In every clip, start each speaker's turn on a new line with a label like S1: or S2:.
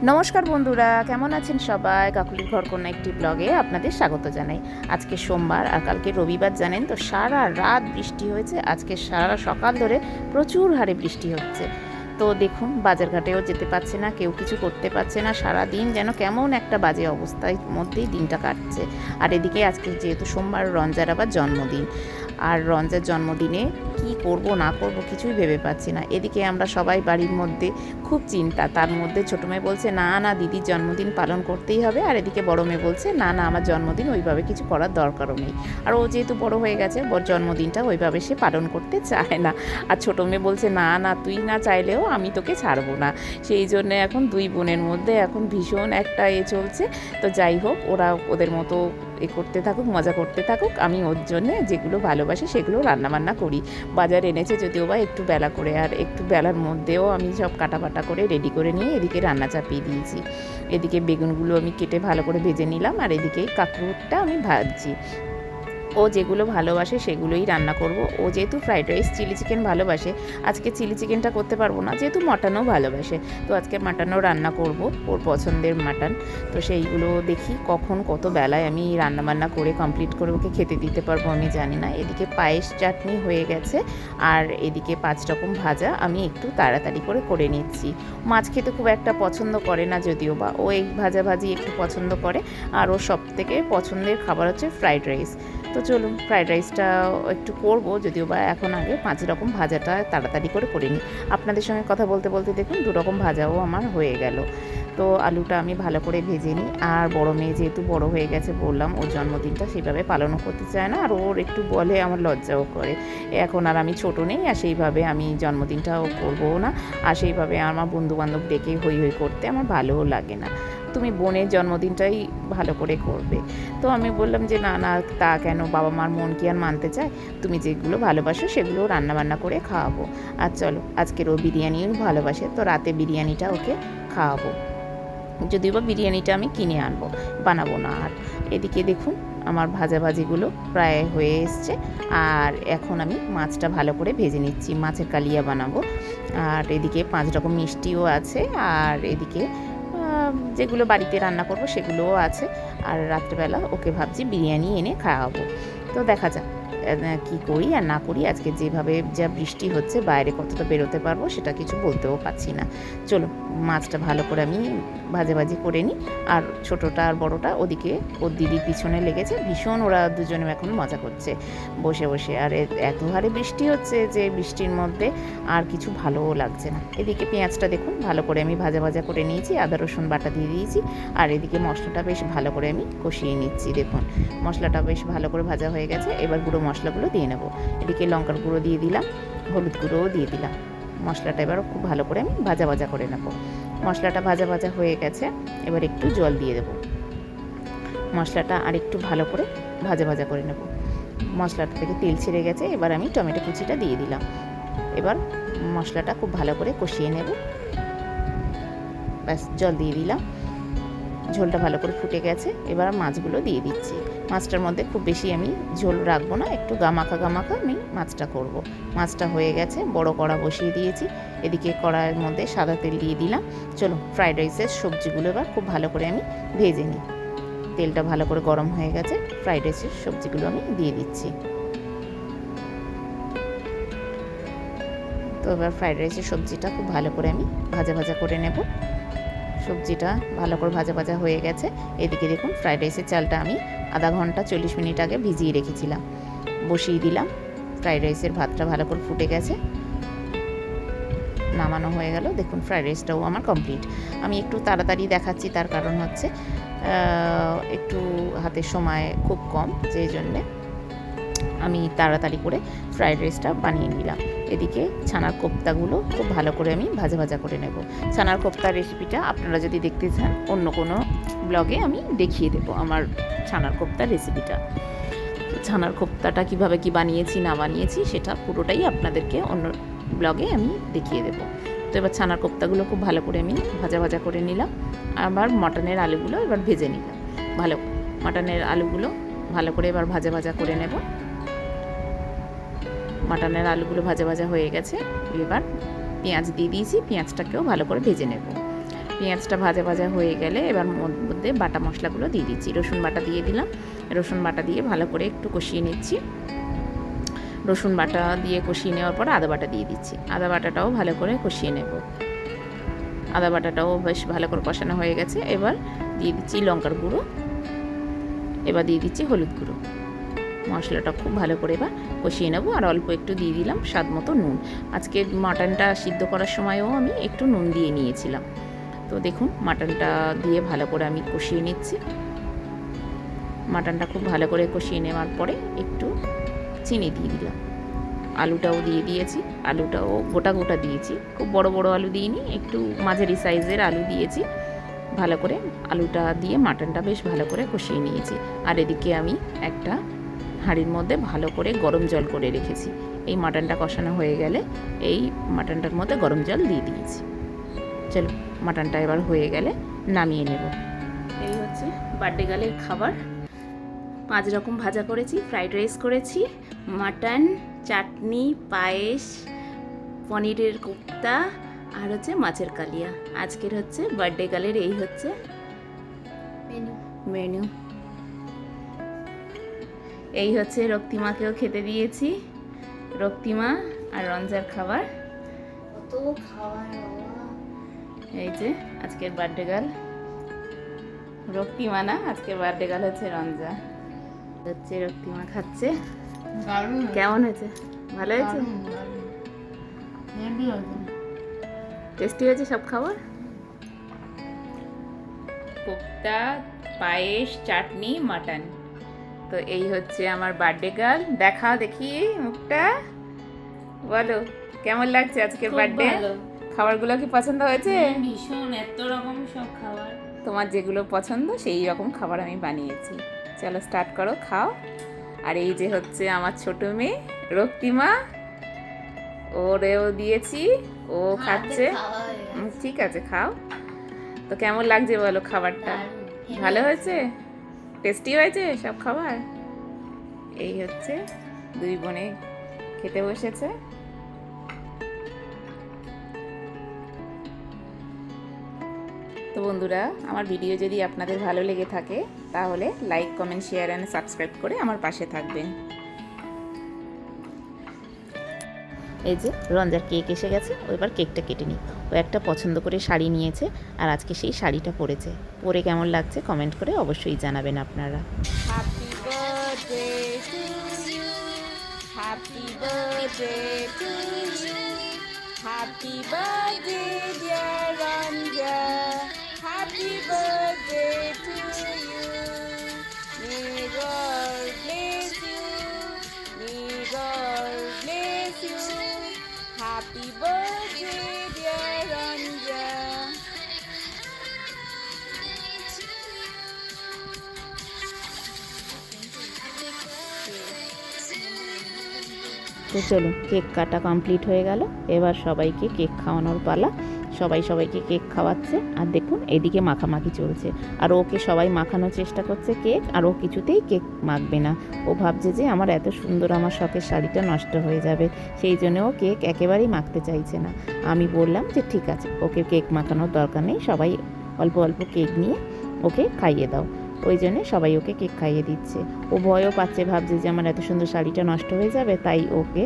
S1: নমস্কার বন্ধুরা, কেমন আছেন সবাই? কাকুলির ঘর কোনো একটি ব্লগে আপনাদের স্বাগত জানাই। আজকে সোমবার আর কালকে রবিবার, জানেন তো সারা রাত বৃষ্টি হয়েছে। আজকে সারা সকাল ধরে প্রচুর হারে বৃষ্টি হচ্ছে। তো দেখুন, বাজারঘাটেও যেতে পারছে না, কেউ কিছু করতে পারছে না। সারা দিন যেন কেমন একটা বাজে অবস্থার মধ্যেই দিনটা কাটছে। আর এদিকে আজকে যেহেতু সোমবার, রঞ্জার আবার জন্মদিন। আর রঞ্জার জন্মদিনে কি করব না করব কিছুই ভেবে পাচ্ছি না। এদিকে আমরা সবাই বাড়ির মধ্যে খুব চিন্তা। তার মধ্যে ছোটো মেয়ে বলছে না না দিদির জন্মদিন পালন করতেই হবে, আর এদিকে বড় মেয়ে বলছে না না আমার জন্মদিন ওইভাবে কিছু করার দরকারও নেই। আর ও যেহেতু বড় হয়ে গেছে, জন্মদিনটা ওইভাবে সে পালন করতে চায় না। আর ছোটো মেয়ে বলছে না না তুই না চাইলেও আমি তোকে ছাড়বো না। সেই জন্য এখন দুই বোনের মধ্যে এখন ভীষণ একটা চলছে। তো যাই হোক, ওরা ওদের মতো করতে থাকুক, মজা করতে থাকুক। আমি ওর জন্যে যেগুলো ভালোবাসি সেগুলো রান্নাবান্না করি। বাজার এনেছে যদিও বা একটু বেলা করে, আর একটু বেলার মধ্যেও আমি সব কাটাবাটা করে রেডি করে নিয়ে এদিকে রান্না চাপিয়ে দিয়েছি। এদিকে বেগুনগুলো আমি কেটে ভালো করে ভেজে নিলাম, আর এদিকে কাঁকরোলটা আমি ভাজছি। ও যেগুলো ভালোবাসে সেগুলোই রান্না করব। ও যেহেতু ফ্রাইড রাইস, চিলি চিকেন ভালোবাসে, আজকে চিলি চিকেনটা করতে পারবো না, যেহেতু মাটনও ভালোবাসে। তো আজকে মাটনও রান্না করব, ওর পছন্দের মাটন। তো সেইগুলো দেখি কখন কত বেলায় আমি রান্নাবান্না করে কমপ্লিট করে ওকে খেতে দিতে পারবো আমি জানি না। এদিকে পায়েস চাটনি হয়ে গেছে, আর এদিকে 5 রকম ভাজা আমি একটু তাড়াতাড়ি করে নিচ্ছি। মাছ খেতে খুব একটা পছন্দ করে না যদিও বা, ও এই ভাজাভাজি একটু পছন্দ করে। আর ওর সবথেকে পছন্দের খাবার হচ্ছে ফ্রাইড রাইস। তো চলুন, ফ্রাইড রাইসটা একটু করবো যদিও বা, এখন আগে 5 রকম ভাজাটা তাড়াতাড়ি করে নিই। আপনাদের সঙ্গে কথা বলতে বলতে দেখুন 2 রকম ভাজাও আমার হয়ে গেল। তো আলুটা আমি ভালো করে ভেজে নিই। আর বড় মেয়ে যেহেতু বড় হয়ে গেছে, বললাম ওর জন্মদিনটা সেভাবে পালনও করতে চায় না, আর ওর একটু বলে আমার লজ্জাও করে। এখন আর আমি ছোটো নেই, আর সেইভাবে আমি জন্মদিনটাও করবো না। আর সেইভাবে আমার বন্ধুবান্ধব ডেকে হই হই করতে আমার ভালোও লাগে না। তুমি বোনের জন্মদিনটাই ভালো করে করবে। তো আমি বললাম যে না না, তা কেন, বাবা মার মন কি আর মানতে চায়? তুমি যেগুলো ভালোবাসো সেগুলো রান্নাবান্না করে খাওয়াবো। আর চলো, আজকের ও বিরিয়ানিও ভালোবাসে, তো রাতে বিরিয়ানিটা ওকে খাওয়াবো। যদিও বা বিরিয়ানিটা আমি কিনে আনবো, বানাবো না। আর এদিকে দেখুন, আমার ভাজাভাজিগুলো প্রায় হয়ে এসছে। আর এখন আমি মাছটা ভালো করে ভেজে নিচ্ছি, মাছের কালিয়া বানাবো। আর এদিকে 5 রকম মিষ্টিও আছে, আর এদিকে যেগুলো বাড়িতে রান্না করব সেগুলোও আছে। আর রাত্রেবেলা ওকে ভাবছি বিরিয়ানি এনে খাওয়াবো। তো দেখা যাক কী করি আর না করি। আজকে যেভাবে যা বৃষ্টি হচ্ছে, বাইরে কতটা বেরোতে পারবো সেটা কিছু বলতেও পারছি না। চলো, মাছটা ভালো করে আমি ভাজি করে নিই। আর ছোটোটা আর বড়োটা ওদিকে ওর দিদির পিছনে লেগেছে, ভীষণ ওরা দুজনে এখন মজা করছে বসে বসে। আর এত হারে বৃষ্টি হচ্ছে যে বৃষ্টির মধ্যে আর কিছু ভালোও লাগছে না। এদিকে পেঁয়াজটা দেখুন ভালো করে আমি ভাজা করে নিয়েছি, আদা রসুন বাটা দিয়ে দিয়েছি। আর এদিকে মশলাটা বেশ ভালো করে আমি কষিয়ে নিচ্ছি। দেখুন মশলাটা বেশ ভালো করে ভাজা হয়ে গেছে। এবার গুঁড়ো মশলাগুলো দিয়ে নেব। এদিকে লঙ্কার গুঁড়ো দিয়ে দিলাম, হলুদ গুঁড়োও দিয়ে দিলাম। মশলাটা এবার খুব ভালো করে আমি ভাজা করে নেব। মশলাটা ভাজা হয়ে গেছে, এবার একটু জল দিয়ে দেব। মশলাটা আর একটু ভালো করে ভাজা করে নেব। মশলাটা থেকে তেল ছেড়ে গেছে, এবার আমি টমেটো কুচিটা দিয়ে দিলাম। এবার মশলাটা খুব ভালো করে কষিয়ে নেব। ব্যাস, জল দিয়ে দিলাম। ঝোলটা ভালো করে ফুটে গেছে, এবার মাছগুলো দিয়ে দিচ্ছি। মাছটার মধ্যে খুব বেশি আমি ঝোল রাখবো না, একটু গামাখা আমি মাছটা করব। মাছটা হয়ে গেছে, বড় কড়া বসিয়ে দিয়েছি। এদিকে কড়াইয়ের মধ্যে সাদা তেল দিয়ে দিলাম। চলো, ফ্রাইড রাইসের সবজিগুলো এবার খুব ভালো করে আমি ভেজে নিই। তেলটা ভালো করে গরম হয়ে গেছে, ফ্রাইড রাইসের সবজিগুলো আমি দিয়ে দিচ্ছি। তো এবার ফ্রাইড রাইসের সবজিটা খুব ভালো করে আমি ভাজা করে নেব। সবজিটা ভালো করে ভাজা হয়ে গেছে। এদিকে দেখুন, ফ্রাইড রাইসের চালটা আমি আধা ঘন্টা 40 মিনিট আগে ভিজিয়ে রেখেছিলাম, বসিয়ে দিলাম। ফ্রাইড রাইসের ভাতটা ভালো করে ফুটে গেছে, নামানো হয়ে গেল। দেখুন ফ্রাইড রাইসটাও আমার কমপ্লিট। আমি একটু তাড়াতাড়ি দেখাচ্ছি, তার কারণ হচ্ছে একটু হাতের সময় খুব কম, যেই জন্যে আমি তাড়াতাড়ি করে ফ্রাইড রাইসটা বানিয়ে নিলাম। এদিকে ছানার কোপ্তাগুলো খুব ভালো করে আমি ভাজা করে নেব। ছানার কোপ্তার রেসিপিটা আপনারা যদি দেখতে চান, অন্য কোনো ব্লগে আমি দেখিয়ে দেবো আমার ছানার কোপ্তার রেসিপিটা। ছানার কোপ্তাটা কীভাবে কি বানিয়েছি না বানিয়েছি সেটা পুরোটাই আপনাদেরকে অন্য ব্লগে আমি দেখিয়ে দেবো। তো এবার ছানার কোপ্তাগুলো খুব ভালো করে আমি ভাজা করে নিলাম। আবার মটনের আলুগুলো এবার ভেজে নিলাম মটনের আলুগুলো ভালো করে এবার ভাজা করে নেব। মাটনের আলুগুলো ভাজা হয়ে গেছে, এবার পেঁয়াজ দিয়ে দিয়েছি, পেঁয়াজটাকেও ভালো করে ভেজে নেব। পেঁয়াজটা ভাজা ভাজা হয়ে গেলে এবার মধ্যে বাটা মশলাগুলো দিয়ে দিচ্ছি। রসুন বাটা দিয়ে দিলাম, রসুন বাটা দিয়ে ভালো করে একটু কষিয়ে নিচ্ছি। রসুন বাটা দিয়ে কষিয়ে নেওয়ার পর আদা বাটা দিয়ে দিচ্ছি। আদা বাটাটাও ভালো করে কষিয়ে নেব। আদা বাটাটাও বেশ ভালো করে কষানো হয়ে গেছে। এবার দিয়ে দিচ্ছি লঙ্কার গুঁড়ো, এবার দিয়ে দিচ্ছি হলুদ গুঁড়ো। মশলাটা খুব ভালো করে এবার কষিয়ে নেব। আর অল্প একটু দিয়ে দিলাম স্বাদ মতো নুন। আজকে মাটনটা সিদ্ধ করার সময়ও আমি একটু নুন দিয়ে নিয়েছিলাম। তো দেখুন মাটনটা দিয়ে ভালো করে আমি কষিয়ে নিচ্ছি। মাটনটা খুব ভালো করে কষিয়ে নেওয়ার পরে একটু চিনি দিয়ে দিলাম। আলুটাও দিয়ে দিয়েছি, আলুটাও গোটা গোটা দিয়েছি, খুব বড় বড় আলু দিইনি, একটু মাঝারি সাইজের আলু দিয়েছি। ভালো করে আলুটা দিয়ে মাটনটা বেশ ভালো করে কষিয়ে নিয়েছি। আর এদিকে আমি একটা হাঁড়ির মধ্যে ভালো করে গরম জল করে রেখেছি। এই মাটনটা কষানো হয়ে গেলে এই মাটনটার মধ্যে গরম জল দিয়ে দিয়েছি। চলো মাটনটা এবার হয়ে গেলে নামিয়ে নেব। এই হচ্ছে বার্থডে গার্লের খাবার। 5 রকম ভাজা করেছি, ফ্রাইড রাইস করেছি, মাটন, চাটনি, পায়েস, পনিরের কোপ্তা আর হচ্ছে মাছের কালিয়া। আজকের হচ্ছে বার্থডে গার্লের এই হচ্ছে মেনু। এই হচ্ছে রক্তিমাকেও খেতে দিয়েছি, রক্তিমা আর রঞ্জার খাবার। এই যে আজকের বার্থডে গার্ল রক্তিমা, না আজকের বার্থডে গার্ল হচ্ছে রঞ্জা। হচ্ছে রক্তিমা খাচ্ছে। কেমন হয়েছে? ভালো হয়েছে? টেস্টি হয়েছে সব খাবার? কোপ্তা, পায়েস, চাটনি, মাটন। তো এই হচ্ছে আমার বার্থডে গার্ল। দেখা দেখি মুখটা, বলো কেমন লাগছে আজকের বার্থডে? খাবারগুলো কি পছন্দ হয়েছে?
S2: ভীষণ, এত রকম সব খাবার।
S1: তোমার যেগুলো পছন্দ সেই রকম খাবার আমি বানিয়েছি। চলো স্টার্ট করো, খাও। আর এই যে হচ্ছে আমার ছোট মেয়ে রক্তিমা, ওরেও দিয়েছি, ও খাচ্ছে। ঠিক আছে খাও। তো কেমন লাগছে বলো খাবারটা? ভালো হয়েছে? টেস্টি হয়েছে সব খাবার? এই হচ্ছে দুই বোনে খেতে বসেছে। তো বন্ধুরা, আমার ভিডিও যদি আপনাদের ভালো লেগে থাকে তাহলে like, comment, share and subscribe করে আমার পাশে থাকবেন। এই যে রঞ্জার কেক এসে গেছে, ও এবার কেকটা কেটে নিই। ও একটা পছন্দ করে শাড়ি নিয়েছে আর আজকে সেই শাড়িটা পরেছে। পরে কেমন লাগছে কমেন্ট করে অবশ্যই জানাবেন আপনারা। Happy birthday to you, happy birthday to you, happy birthday dear Ranja, happy birthday to you, may God bless you, may God bless you, happy birthday dear Ranja. তো চলো কেক কাটা কমপ্লিট হয়ে গেল। এবার সবাইকে কেক খাওয়ানোর পালা। সবাইকে কেক খাওয়াচ্ছে। আর দেখুন এদিকে মাখামাখি চলছে। আর ওকে সবাই মাখানোর চেষ্টা করছে কেক, আর ও কিছুতেই কেক মাখবে না। ও ভাবছে যে আমার এত সুন্দর আমার শখের শাড়িটা নষ্ট হয়ে যাবে, সেই জন্য ও কেক একেবারেই মাখতে চাইছে না। আমি বললাম যে ঠিক আছে, ওকে কেক মাখানোর দরকার নেই, সবাই অল্প অল্প কেক নিয়ে ওকে খাইয়ে দাও। ওই জন্যে সবাই ওকে কেক খাইয়ে দিচ্ছে। ও ভয়ও পাচ্ছে, ভাবছে যে আমার এত সুন্দর শাড়িটা নষ্ট হয়ে যাবে, তাই ওকে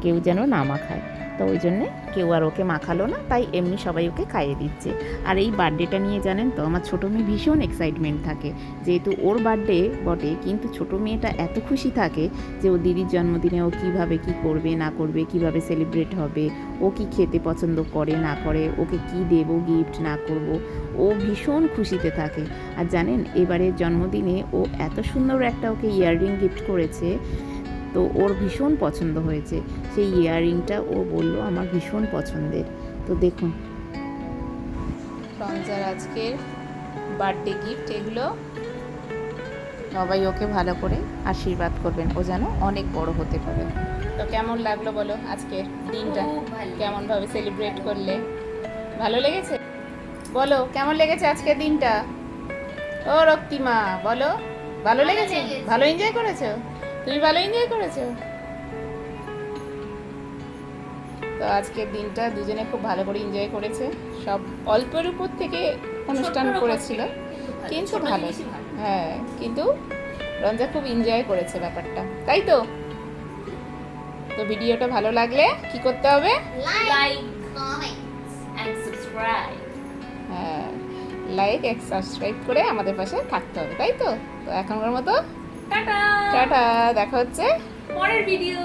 S1: কেউ যেন না মাখায়। তো ওই জন্যে কেউ আর ওকে মাখালো না, তাই এমনি সবাই ওকে খাইয়ে দিচ্ছে। আর এই বার্থডেটা নিয়ে জানেন তো আমার ছোটো মেয়ে ভীষণ এক্সাইটমেন্ট থাকে। যেহেতু ওর বার্থডে বটে, কিন্তু ছোটো মেয়েটা এত খুশি থাকে যে ও দিদির জন্মদিনে ও কীভাবে কী করবে না করবে, কিভাবে সেলিব্রেট হবে, ও কি খেতে পছন্দ করে না করে, ওকে কি দেব গিফট না করব, ও ভীষণ খুশিতে থাকে। আর জানেন এবারের জন্মদিনে ও এত সুন্দর একটা ওকে ইয়াররিং গিফট করেছে, তো ওর ভীষণ পছন্দ হয়েছে। সেই ইয়াররিংটা ও বলল আমার ভীষণ পছন্দের। তো দেখুন রঞ্জার আজকের বার্থডে গিফট এগুলো। সবাই ওকে ভালো করে আশীর্বাদ করবেন, ও যেন অনেক বড় হতে পারে। তো কেমন লাগলো বলো আজকের দিনটা? কেমনভাবে সেলিব্রেট করলে? ভালো লেগেছে? বলো কেমন লেগেছে আজকের দিনটা? ও রক্তিমা বলো, ভালো লেগেছে? ভালো এনজয় করেছো? তুমি ভালো এনজয় করেছো? তো তো আজকের দিনটা দুজনে খুব ভালো করে এনজয় করেছে। সব অল্পের উপর থেকে অনুষ্ঠান
S2: ছোট্টর উপর
S1: করেছিল,
S2: থেকে
S1: কিন্তু
S2: ছোট
S1: ভালো।
S2: জিনিসই ভালো।
S1: হ্যাঁ, কিন্তু রঞ্জা খুব এনজয় করেছে ব্যাপারটা, তাই তো? তো ভিডিওটা ভালো লাগলে কি করতে হবে?
S2: Like and subscribe.
S1: হ্যাঁ, লাইক এক সাবস্ক্রাইব করে আমাদের পাশে থাকতে হবে, তাই তো? তো এখনকার মতো
S2: টাটা।
S1: টাটা, দেখা হচ্ছে
S2: পরের ভিডিও।